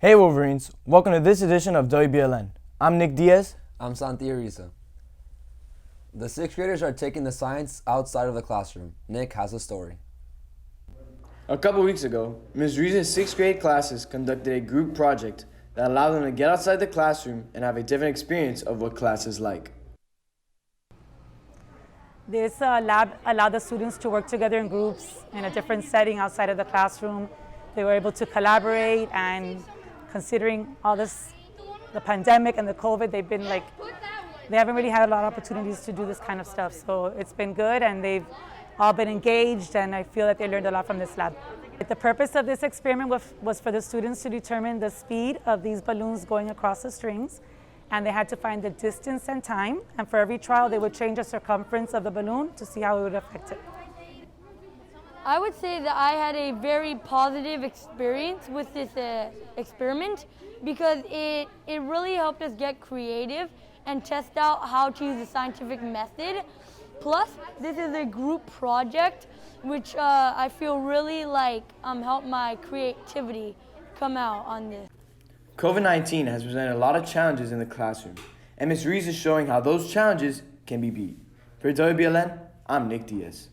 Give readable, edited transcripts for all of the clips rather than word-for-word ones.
Hey Wolverines, welcome to this edition of WBLN. I'm Nick Diaz. I'm Santi Ariza. The sixth graders are taking the science outside of the classroom. Nick has a story. A couple weeks ago, Ms. Reese's sixth grade classes conducted a group project that allowed them to get outside the classroom and have a different experience of what class is like. This lab allowed the students to work together in groups in a different setting outside of the classroom. They were able to collaborate, and considering all this, the pandemic and the COVID, they haven't really had a lot of opportunities to do this kind of stuff. So it's been good, and they've all been engaged, and I feel that they learned a lot from this lab. The purpose of this experiment was for the students to determine the speed of these balloons going across the strings, and they had to find the distance and time, and for every trial they would change the circumference of the balloon to see how it would affect it. I would say that I had a very positive experience with this experiment because it really helped us get creative and test out how to use the scientific method. Plus, this is a group project, which I feel really helped my creativity come out on this. COVID-19 has presented a lot of challenges in the classroom, and Ms. Reese is showing how those challenges can be beat. For WBLN, I'm Nick Diaz.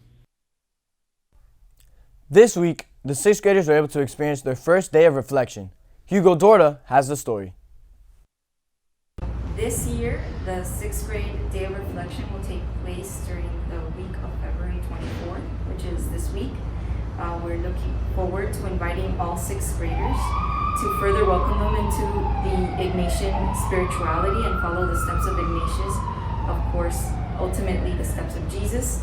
This week, the sixth graders were able to experience their first day of reflection. Hugo Dorta has the story. This year, the sixth grade day of reflection will take place during the week of February 24th, which is this week. We're looking forward to inviting all sixth graders to further welcome them into the Ignatian spirituality and follow the steps of Ignatius, of course, ultimately the steps of Jesus.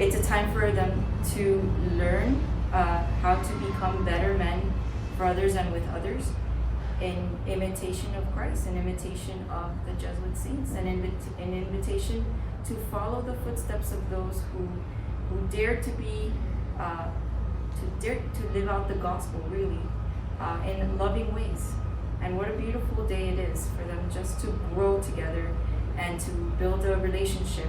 It's a time for them to learn how to become better men for others and with others, in imitation of Christ, in imitation of the Jesuit saints, and an invitation to follow the footsteps of those who dare to be, to live out the gospel really in loving ways. And what a beautiful day it is for them just to grow together and to build a relationship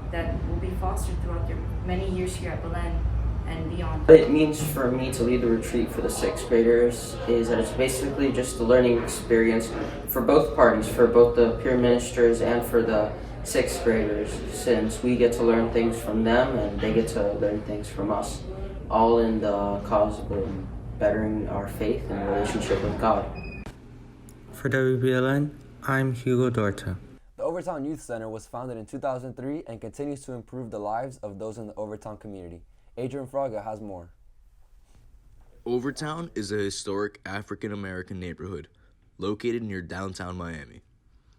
that will be fostered throughout their many years here at Belen and beyond. What it means for me to lead the retreat for the sixth graders is that it's basically just a learning experience for both parties, for both the peer ministers and for the sixth graders, since we get to learn things from them and they get to learn things from us, all in the cause of bettering our faith and relationship with God. For WBLN, I'm Hugo Dorta. The Overtown Youth Center was founded in 2003 and continues to improve the lives of those in the Overtown community. Adrian Fraga has more. Overtown is a historic African-American neighborhood located near downtown Miami.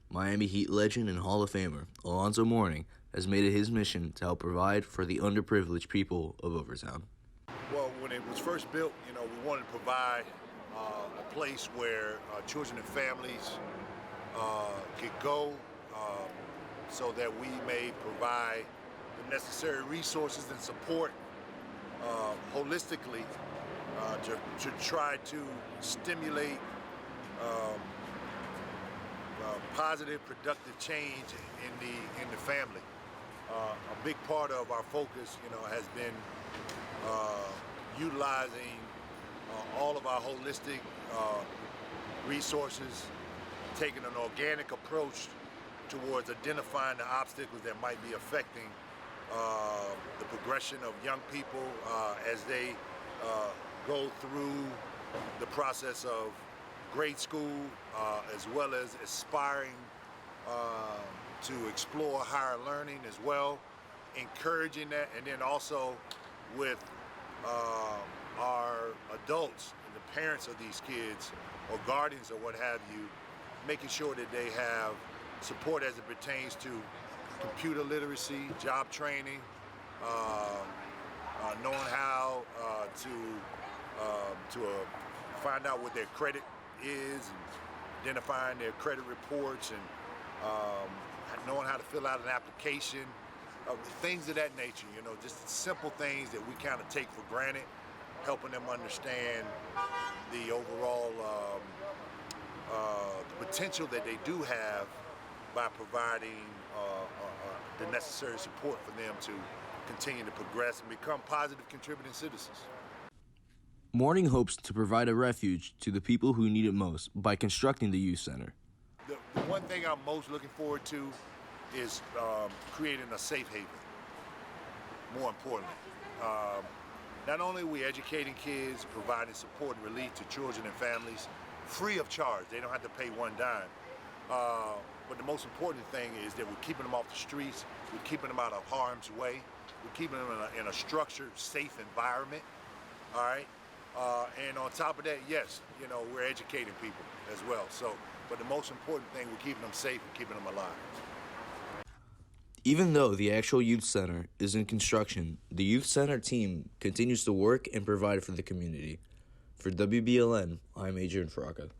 Miami Heat legend and Hall of Famer Alonzo Mourning has made it his mission to help provide for the underprivileged people of Overtown. Well, when it was first built, we wanted to provide a place where children and families could go so that we may provide the necessary resources and support holistically to try to stimulate positive, productive change in the family. A big part of our focus, has been utilizing all of our holistic resources, taking an organic approach towards identifying the obstacles that might be affecting the progression of young people as they go through the process of grade school, as well as aspiring to explore higher learning as well, encouraging that, and then also with our adults and the parents of these kids or guardians or what have you, making sure that they have support as it pertains to computer literacy, job training, knowing how to find out what their credit is, and identifying their credit reports, and knowing how to fill out an application, things of that nature, just simple things that we kind of take for granted, helping them understand the overall the potential that they do have by providing the necessary support for them to continue to progress and become positive contributing citizens. Morning hopes to provide a refuge to the people who need it most by constructing the youth center. The one thing I'm most looking forward to is creating a safe haven, more importantly. Not only are we educating kids, providing support and relief to children and families free of charge, they don't have to pay one dime, but the most important thing is that we're keeping them off the streets, we're keeping them out of harm's way, we're keeping them in a structured, safe environment, all right? And on top of that, yes, you know, we're educating people as well. So, but the most important thing, we're keeping them safe and keeping them alive. Even though the actual youth center is in construction, the youth center team continues to work and provide for the community. For WBLN, I'm Adrian Fraga.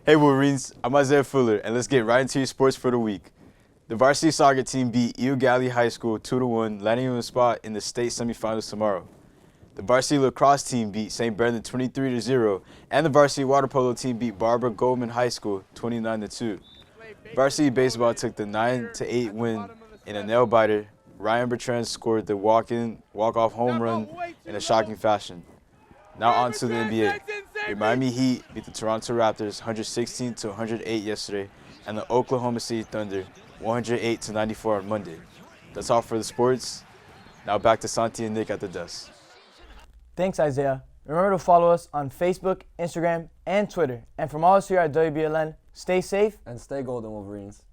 Hey Wolverines, I'm Isaiah Fuller, and let's get right into your sports for the week. The varsity soccer team beat Eagle Galley High School 2-1, landing on a spot in the state semifinals tomorrow. The varsity lacrosse team beat St. Brendan 23-0, and the varsity water polo team beat Barbara Goldman High School 29-2. Varsity baseball took the 9-8 win in a nail-biter. Ryan Bertrand scored the walk-off home run in a shocking fashion. Now on to the NBA. Your Miami Heat beat the Toronto Raptors 116-108 yesterday, and the Oklahoma City Thunder 108-94 on Monday. That's all for the sports. Now back to Santi and Nick at the desk. Thanks, Isaiah. Remember to follow us on Facebook, Instagram, and Twitter. And from all us here at WBLN, stay safe and stay golden, Wolverines.